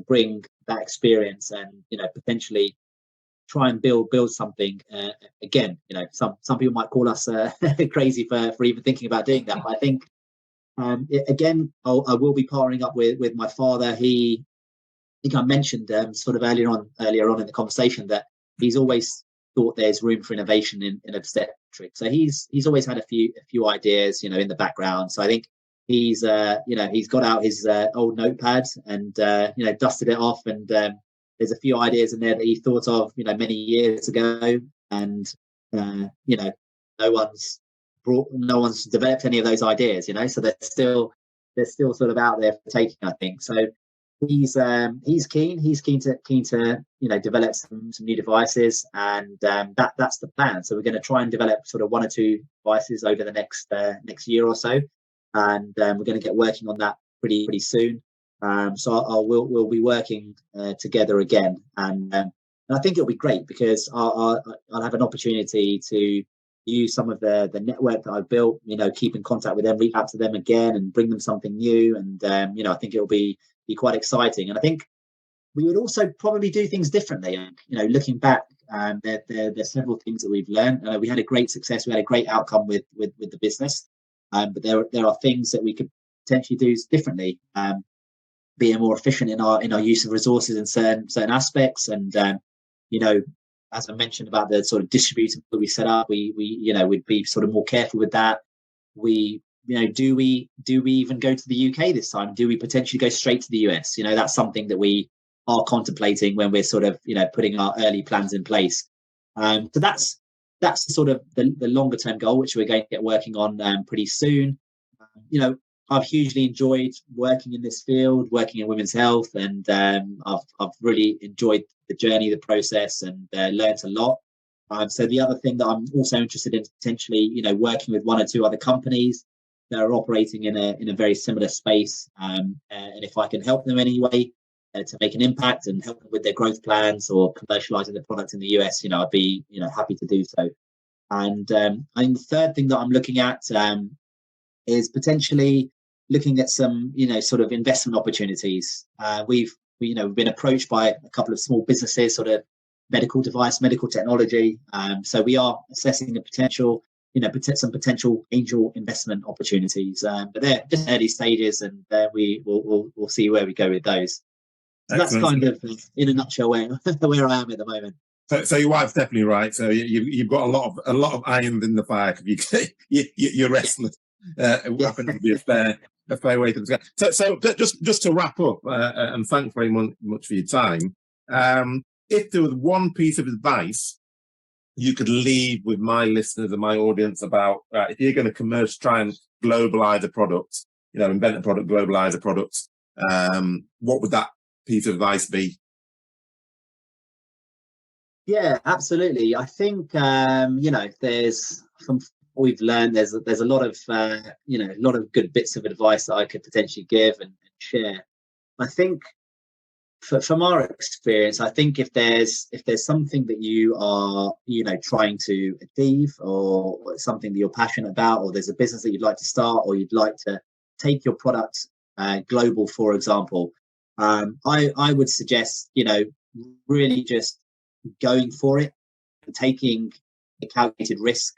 bring that experience and, potentially try and build something again. Some people might call us crazy for even thinking about doing that, but I think again I will be partnering up with my father. I think I mentioned sort of earlier on in the conversation that he's always thought there's room for innovation in obstetrics. So he's always had a few ideas, in the background. So I think he's got out his old notepad and dusted it off, and there's a few ideas in there that he thought of many years ago, and no one's developed any of those ideas, so they're still sort of out there for taking, I think. So he's keen to develop some new devices, and that's the plan. So we're going to try and develop sort of 1 or 2 devices over the next year or so, and we're going to get working on that pretty soon. So we'll be working together again, and I think it'll be great because I'll have an opportunity to use some of the network that I've built, keep in contact with them, reach out to them again and bring them something new. And I think it'll be quite exciting. And I think we would also probably do things differently. Looking back, there's several things that we've learned. We had a great success, we had a great outcome with the business, but there are things that we could potentially do differently. Being more efficient in our use of resources in certain aspects, and as I mentioned about the sort of distributor that we set up, we'd be sort of more careful with that. Do we even go to the UK this time? Do we potentially go straight to the US? That's something that we are contemplating when we're sort of putting our early plans in place. So that's sort of the longer term goal, which we're going to get working on pretty soon. I've hugely enjoyed working in this field, working in women's health, and I've really enjoyed the journey, the process, and learned a lot. So the other thing that I'm also interested in is potentially, working with 1 or 2 other companies that are operating in a very similar space, and if I can help them in any way to make an impact and help them with their growth plans or commercializing the product in the US, I'd be happy to do so. And I think the third thing that I'm looking at is potentially looking at some, sort of investment opportunities. We've been approached by a couple of small businesses, sort of medical device, medical technology. So we are assessing the potential, some potential angel investment opportunities. But they're just early stages, and we'll see where we go with those. So that's kind of, in a nutshell, where I am at the moment. So your wife's definitely right. So you've got a lot of irons in the fire. You're restless. It happens to be a fair way to describe. So just to wrap up, and thanks very much for your time. If there was one piece of advice you could leave with my listeners and my audience about if you're going to try and globalize a product, invent a product, globalize a product, what would that piece of advice be? Yeah, absolutely. I think there's some. We've learned there's a lot of a lot of good bits of advice that I could potentially give and share. I think from our experience, I think if there's something that you are trying to achieve, or something that you're passionate about, or there's a business that you'd like to start, or you'd like to take your product global, for example, I would suggest really just going for it and taking a calculated risk.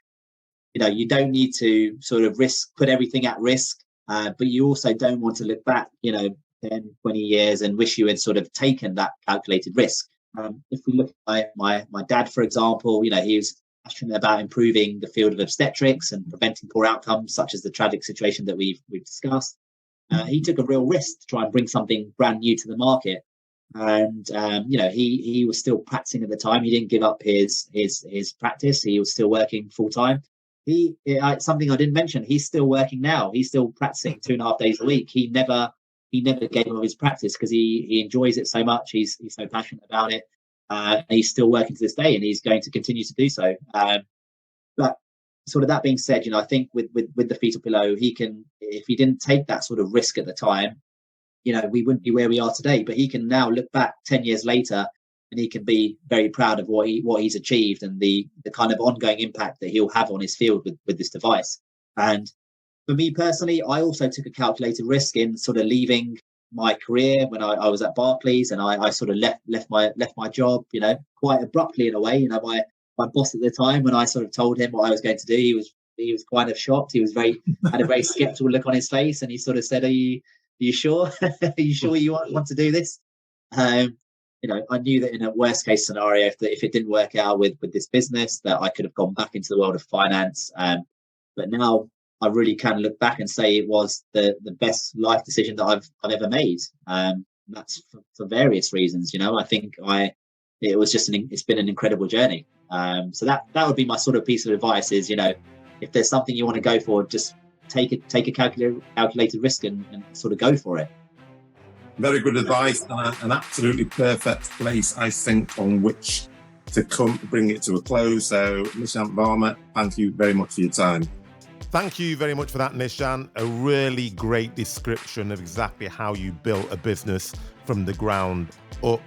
You don't need to sort of put everything at risk, but you also don't want to look back, 10, 20 years and wish you had sort of taken that calculated risk. If we look at my dad, for example, he was passionate about improving the field of obstetrics and preventing poor outcomes, such as the tragic situation that we've discussed. He took a real risk to try and bring something brand new to the market. And he was still practicing at the time. He didn't give up his practice. He was still working full time. Something I didn't mention, he's still working now. He's still practicing 2.5 days a week. He never gave up his practice because he enjoys it so much. He's so passionate about it. And he's still working to this day, and he's going to continue to do so. But sort of that being said, I think with the fetal pillow, if he didn't take that sort of risk at the time, we wouldn't be where we are today. But he can now look back 10 years later, and he can be very proud of what he's achieved and the kind of ongoing impact that he'll have on his field with this device. And for me personally, I also took a calculated risk in sort of leaving my career when I was at Barclays, and I sort of left my job, quite abruptly in a way. My boss at the time, when I sort of told him what I was going to do, he was kind of shocked. He was had a very skeptical look on his face, and he sort of said, "Are you sure? Are you sure you want to do this?" I knew that in a worst case scenario, if it didn't work out with this business, that I could have gone back into the world of finance. But now I really can look back and say it was the best life decision that I've ever made. That's for various reasons. I think it's been an incredible journey. So that would be my sort of piece of advice is, if there's something you want to go for, just take a calculated risk and sort of go for it. Very good advice, and an absolutely perfect place, I think, on which to bring it to a close. So, Nishant Varma, thank you very much for your time. Thank you very much for that, Nishant. A really great description of exactly how you built a business from the ground up,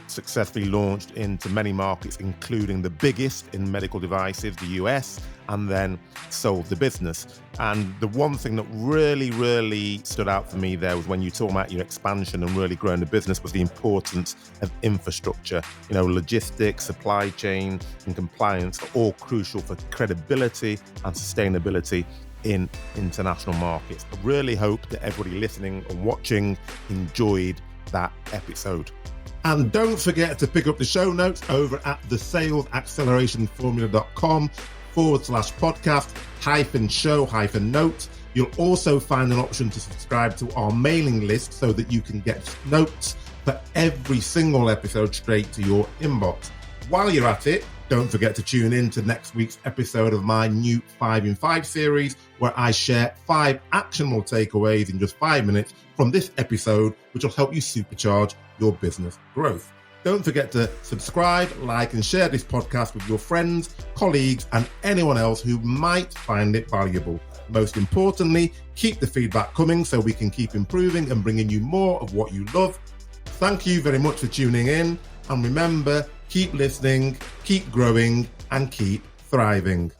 successfully launched into many markets, including the biggest in medical devices, the US, and then sold the business. And the one thing that really, really stood out for me there was when you talk about your expansion and really growing the business was the importance of infrastructure. Logistics, supply chain, and compliance are all crucial for credibility and sustainability in international markets. I really hope that everybody listening and watching enjoyed that episode. And don't forget to pick up the show notes over at thesalesaccelerationformula.com/podcast-show-notes. You'll also find an option to subscribe to our mailing list so that you can get notes for every single episode straight to your inbox. While you're at it, don't forget to tune in to next week's episode of my new 5 in 5 series, where I share 5 actionable takeaways in just 5 minutes from this episode, which will help you supercharge your business growth. Don't forget to subscribe, like, and share this podcast with your friends, colleagues, and anyone else who might find it valuable. Most importantly, keep the feedback coming so we can keep improving and bringing you more of what you love. Thank you very much for tuning in. And remember, keep listening, keep growing, and keep thriving.